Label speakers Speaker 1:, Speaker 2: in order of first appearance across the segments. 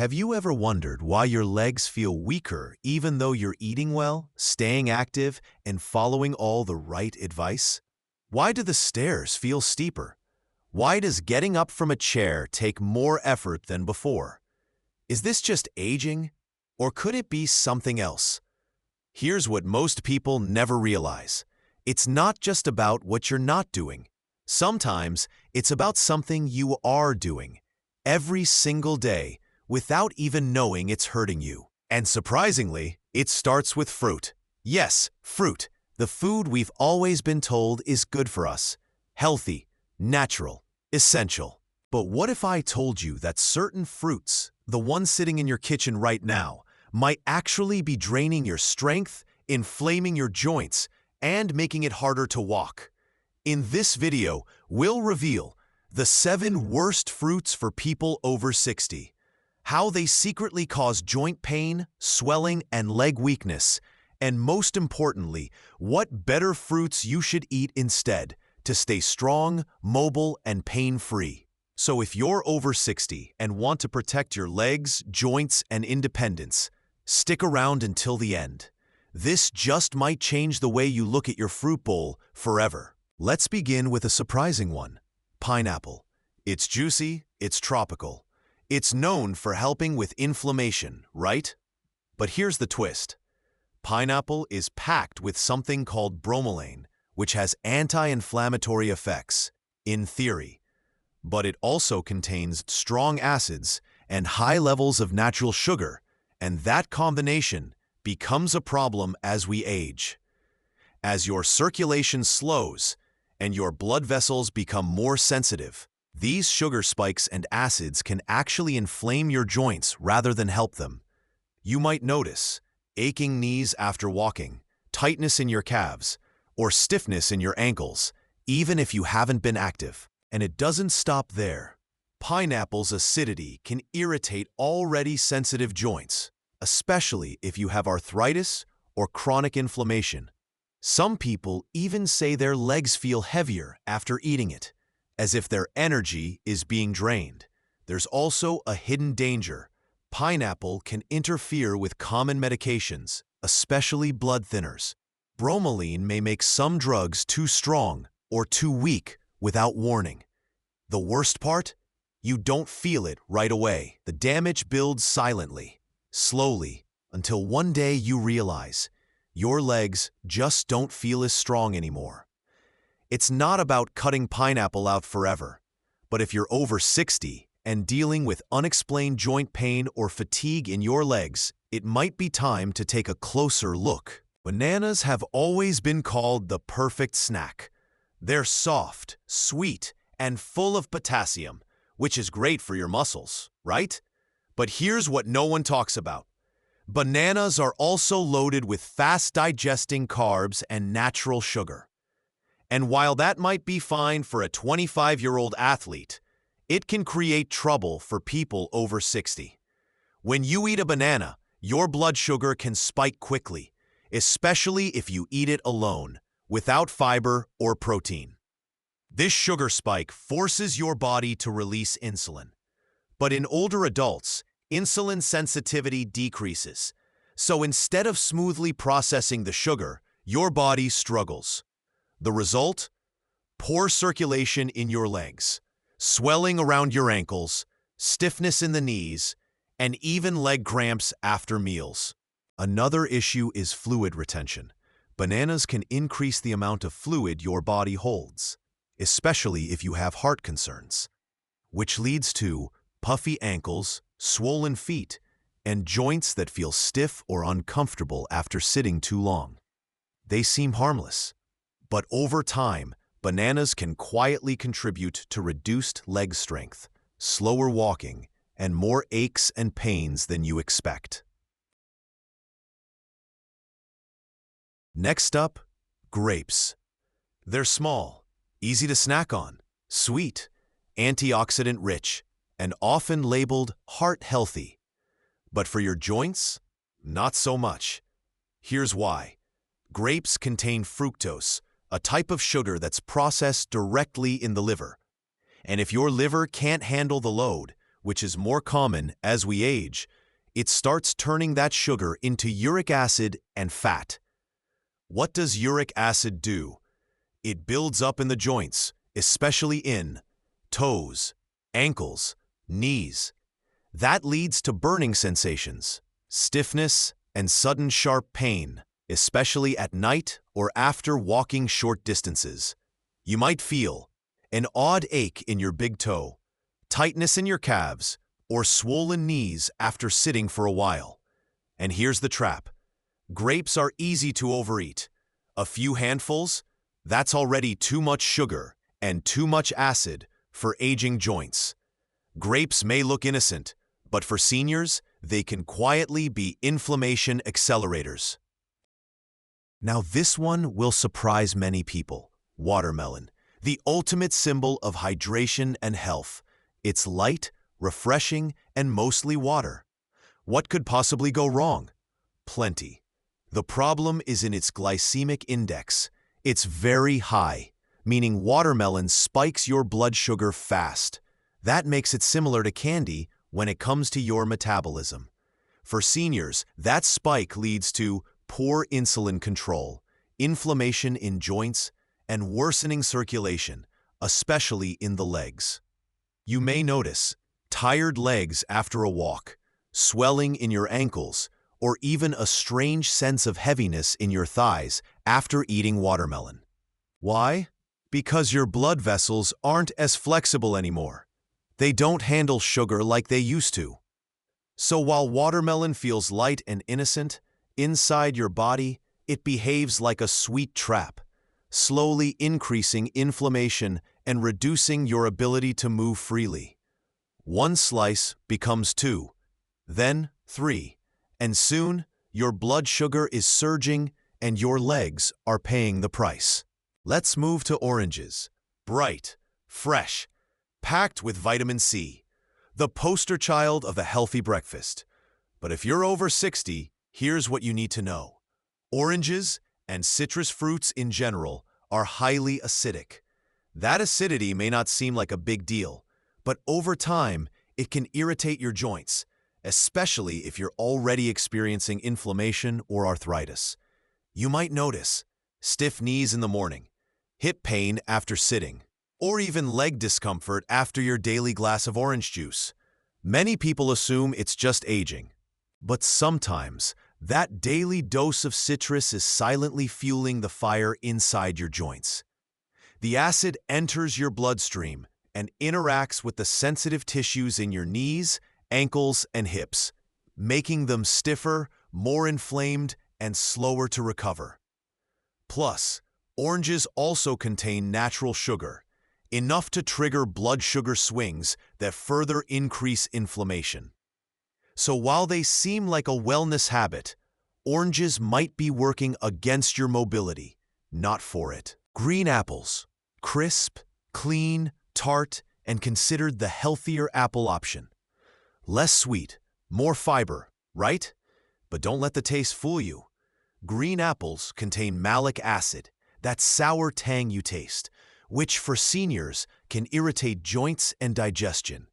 Speaker 1: Have you ever wondered why your legs feel weaker even though you're eating well, staying active, and following all the right advice? Why do the stairs feel steeper? Why does getting up from a chair take more effort than before? Is this just aging? Or could it be something else? Here's what most people never realize. It's not just about what you're not doing. Sometimes it's about something you are doing every single day without even knowing it's hurting you. And surprisingly, it starts with fruit. Yes, fruit, the food we've always been told is good for us. Healthy, natural, essential. But what if I told you that certain fruits, the ones sitting in your kitchen right now, might actually be draining your strength, inflaming your joints, and making it harder to walk? In this video, we'll reveal the 7 worst fruits for people over 60, how they secretly cause joint pain, swelling, and leg weakness, and most importantly, what better fruits you should eat instead to stay strong, mobile, and pain-free. So if you're over 60 and want to protect your legs, joints, and independence, stick around until the end. This just might change the way you look at your fruit bowl forever. Let's begin with a surprising one. Pineapple. It's juicy, it's tropical. It's known for helping with inflammation, right? But here's the twist. Pineapple is packed with something called bromelain, which has anti-inflammatory effects, in theory. But it also contains strong acids and high levels of natural sugar, and that combination becomes a problem as we age. As your circulation slows and your blood vessels become more sensitive, these sugar spikes and acids can actually inflame your joints rather than help them. You might notice aching knees after walking, tightness in your calves, or stiffness in your ankles, even if you haven't been active. And it doesn't stop there. Pineapple's acidity can irritate already sensitive joints, especially if you have arthritis or chronic inflammation. Some people even say their legs feel heavier after eating it, as if their energy is being drained. There's also a hidden danger. Pineapple can interfere with common medications, especially blood thinners. Bromelain may make some drugs too strong or too weak without warning. The worst part? You don't feel it right away. The damage builds silently, slowly, until one day you realize your legs just don't feel as strong anymore. It's not about cutting pineapple out forever, but if you're over 60 and dealing with unexplained joint pain or fatigue in your legs, it might be time to take a closer look. Bananas have always been called the perfect snack. They're soft, sweet, and full of potassium, which is great for your muscles, right? But here's what no one talks about. Bananas are also loaded with fast-digesting carbs and natural sugar. And while that might be fine for a 25-year-old athlete, it can create trouble for people over 60. When you eat a banana, your blood sugar can spike quickly, especially if you eat it alone, without fiber or protein. This sugar spike forces your body to release insulin. But in older adults, insulin sensitivity decreases. So instead of smoothly processing the sugar, your body struggles. The result? Poor circulation in your legs, swelling around your ankles, stiffness in the knees, and even leg cramps after meals. Another issue is fluid retention. Bananas can increase the amount of fluid your body holds, especially if you have heart concerns, which leads to puffy ankles, swollen feet, and joints that feel stiff or uncomfortable after sitting too long. They seem harmless, but over time, bananas can quietly contribute to reduced leg strength, slower walking, and more aches and pains than you expect. Next up, grapes. They're small, easy to snack on, sweet, antioxidant-rich, and often labeled heart-healthy. But for your joints, not so much. Here's why. Grapes contain fructose, a type of sugar that's processed directly in the liver. And if your liver can't handle the load, which is more common as we age, it starts turning that sugar into uric acid and fat. What does uric acid do? It builds up in the joints, especially in toes, ankles, knees. That leads to burning sensations, stiffness, and sudden sharp pain, especially at night or after walking short distances. You might feel an odd ache in your big toe, tightness in your calves, or swollen knees after sitting for a while. And here's the trap. Grapes are easy to overeat. A few handfuls, that's already too much sugar and too much acid for aging joints. Grapes may look innocent, but for seniors, they can quietly be inflammation accelerators. Now this one will surprise many people. Watermelon, the ultimate symbol of hydration and health. It's light, refreshing, and mostly water. What could possibly go wrong? Plenty. The problem is in its glycemic index. It's very high, meaning watermelon spikes your blood sugar fast. That makes it similar to candy when it comes to your metabolism. For seniors, that spike leads to poor insulin control, inflammation in joints, and worsening circulation, especially in the legs. You may notice tired legs after a walk, swelling in your ankles, or even a strange sense of heaviness in your thighs after eating watermelon. Why? Because your blood vessels aren't as flexible anymore. They don't handle sugar like they used to. So while watermelon feels light and innocent, inside your body, it behaves like a sweet trap, slowly increasing inflammation and reducing your ability to move freely. One slice becomes two, then three, and soon your blood sugar is surging and your legs are paying the price. Let's move to oranges. Bright, fresh, packed with vitamin C, the poster child of a healthy breakfast. But if you're over 60, here's what you need to know. Oranges and citrus fruits in general are highly acidic. That acidity may not seem like a big deal, but over time, it can irritate your joints, especially if you're already experiencing inflammation or arthritis. You might notice stiff knees in the morning, hip pain after sitting, or even leg discomfort after your daily glass of orange juice. Many people assume it's just aging, but sometimes that daily dose of citrus is silently fueling the fire inside your joints. The acid enters your bloodstream and interacts with the sensitive tissues in your knees, ankles, and hips, making them stiffer, more inflamed, and slower to recover. Plus, oranges also contain natural sugar, enough to trigger blood sugar swings that further increase inflammation. So while they seem like a wellness habit, oranges might be working against your mobility, not for it. Green apples, crisp, clean, tart, and considered the healthier apple option. Less sweet, more fiber, right? But don't let the taste fool you. Green apples contain malic acid, that sour tang you taste, which for seniors can irritate joints and digestion.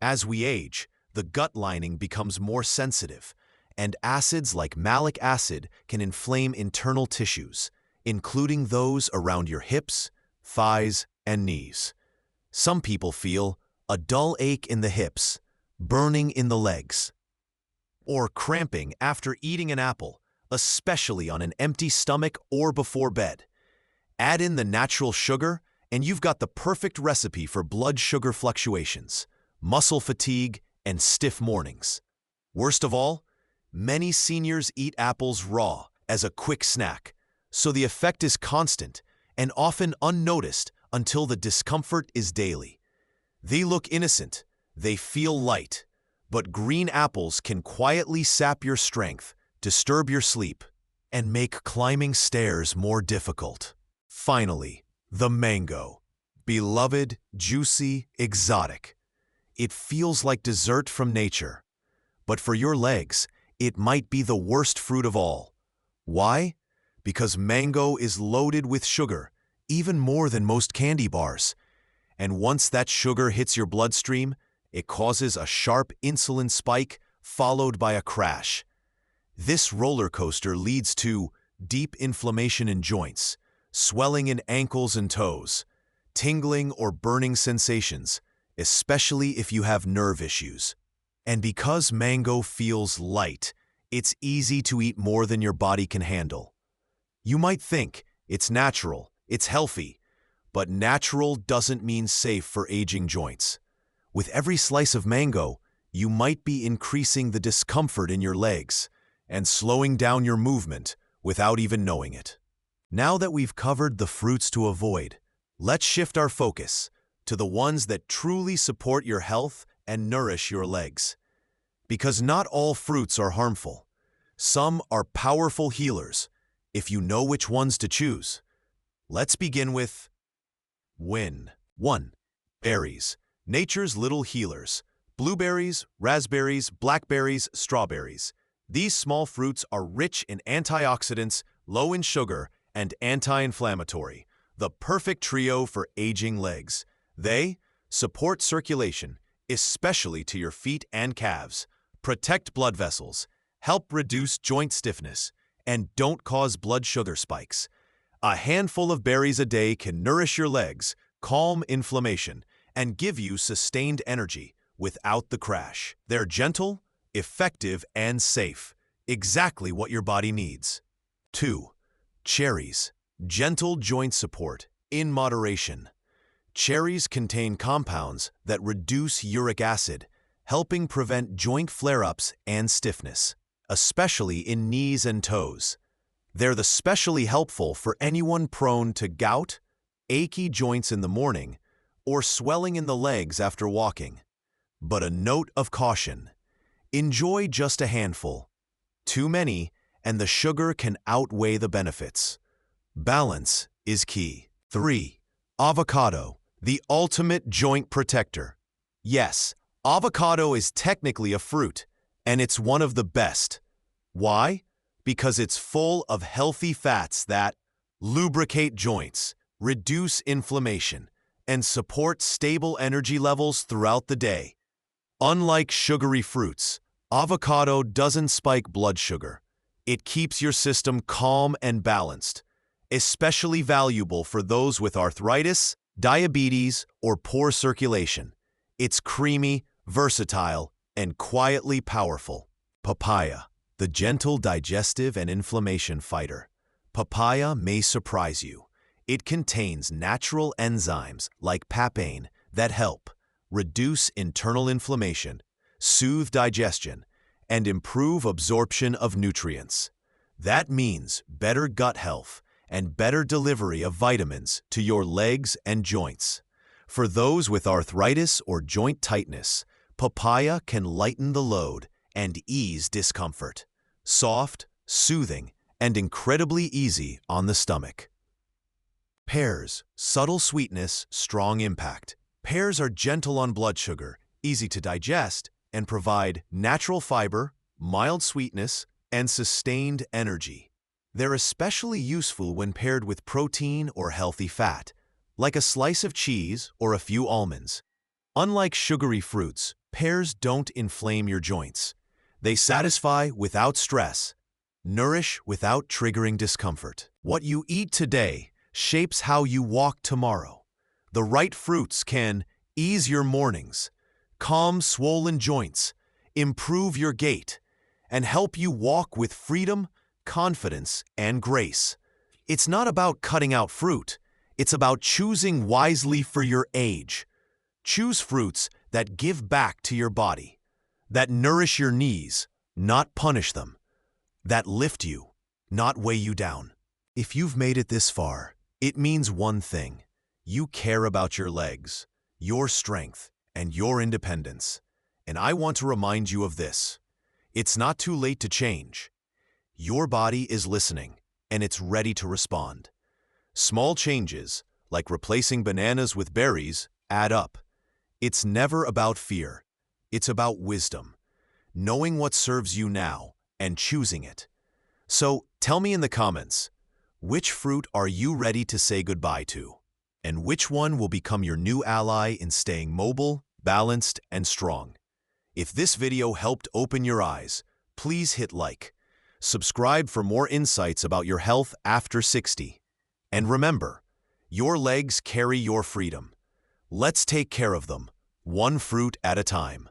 Speaker 1: As we age, the gut lining becomes more sensitive, and acids like malic acid can inflame internal tissues, including those around your hips, thighs, and knees. Some people feel a dull ache in the hips, burning in the legs, or cramping after eating an apple, especially on an empty stomach or before bed. Add in the natural sugar, and you've got the perfect recipe for blood sugar fluctuations, muscle fatigue, and stiff mornings. Worst of all, many seniors eat apples raw as a quick snack, so the effect is constant and often unnoticed until the discomfort is daily. They look innocent, they feel light, but green apples can quietly sap your strength, disturb your sleep, and make climbing stairs more difficult. Finally, the mango. Beloved, juicy, exotic. It feels like dessert from nature. But for your legs, it might be the worst fruit of all. Why? Because mango is loaded with sugar, even more than most candy bars. And once that sugar hits your bloodstream, it causes a sharp insulin spike followed by a crash. This roller coaster leads to deep inflammation in joints, swelling in ankles and toes, tingling or burning sensations, especially if you have nerve issues. And because mango feels light, it's easy to eat more than your body can handle. You might think it's natural, it's healthy, but natural doesn't mean safe for aging joints. With every slice of mango, you might be increasing the discomfort in your legs and slowing down your movement without even knowing it. Now that we've covered the fruits to avoid, let's shift our focus to the ones that truly support your health and nourish your legs. Because not all fruits are harmful. Some are powerful healers, if you know which ones to choose. Let's begin with 1. Berries, nature's little healers. Blueberries, raspberries, blackberries, strawberries. These small fruits are rich in antioxidants, low in sugar, and anti-inflammatory, the perfect trio for aging legs. They support circulation, especially to your feet and calves, protect blood vessels, help reduce joint stiffness, and don't cause blood sugar spikes. A handful of berries a day can nourish your legs, calm inflammation, and give you sustained energy without the crash. They're gentle, effective, and safe, exactly what your body needs. 2. Cherries, gentle joint support, in moderation. Cherries contain compounds that reduce uric acid, helping prevent joint flare-ups and stiffness, especially in knees and toes. They're especially helpful for anyone prone to gout, achy joints in the morning, or swelling in the legs after walking. But a note of caution: enjoy just a handful. Too many, and the sugar can outweigh the benefits. Balance is key. 3. Avocado, the ultimate joint protector. Yes, avocado is technically a fruit, and it's one of the best. Why? Because it's full of healthy fats that lubricate joints, reduce inflammation, and support stable energy levels throughout the day. Unlike sugary fruits, avocado doesn't spike blood sugar. It keeps your system calm and balanced, especially valuable for those with arthritis, diabetes, or poor circulation. It's creamy, versatile, and quietly powerful. Papaya, the gentle digestive and inflammation fighter. Papaya may surprise you. It contains natural enzymes like papain that help reduce internal inflammation, soothe digestion, and improve absorption of nutrients. That means better gut health and better delivery of vitamins to your legs and joints. For those with arthritis or joint tightness, papaya can lighten the load and ease discomfort. Soft, soothing, and incredibly easy on the stomach. Pears, subtle sweetness, strong impact. Pears are gentle on blood sugar, easy to digest, and provide natural fiber, mild sweetness, and sustained energy. They're especially useful when paired with protein or healthy fat, like a slice of cheese or a few almonds. Unlike sugary fruits, pears don't inflame your joints. They satisfy without stress, nourish without triggering discomfort. What you eat today shapes how you walk tomorrow. The right fruits can ease your mornings, calm swollen joints, improve your gait, and help you walk with freedom, confidence, and grace. It's not about cutting out fruit. It's about choosing wisely for your age. Choose fruits that give back to your body, that nourish your knees, not punish them, that lift you, not weigh you down. If you've made it this far, it means one thing. You care about your legs, your strength, and your independence. And I want to remind you of this. It's not too late to change. Your body is listening, and it's ready to respond. Small changes, like replacing bananas with berries, add up. It's never about fear. It's about wisdom, knowing what serves you now and choosing it. So tell me in the comments, which fruit are you ready to say goodbye to? And which one will become your new ally in staying mobile, balanced, and strong. If this video helped open your eyes, please hit like. Subscribe for more insights about your health after 60. And remember, your legs carry your freedom. Let's take care of them, one fruit at a time.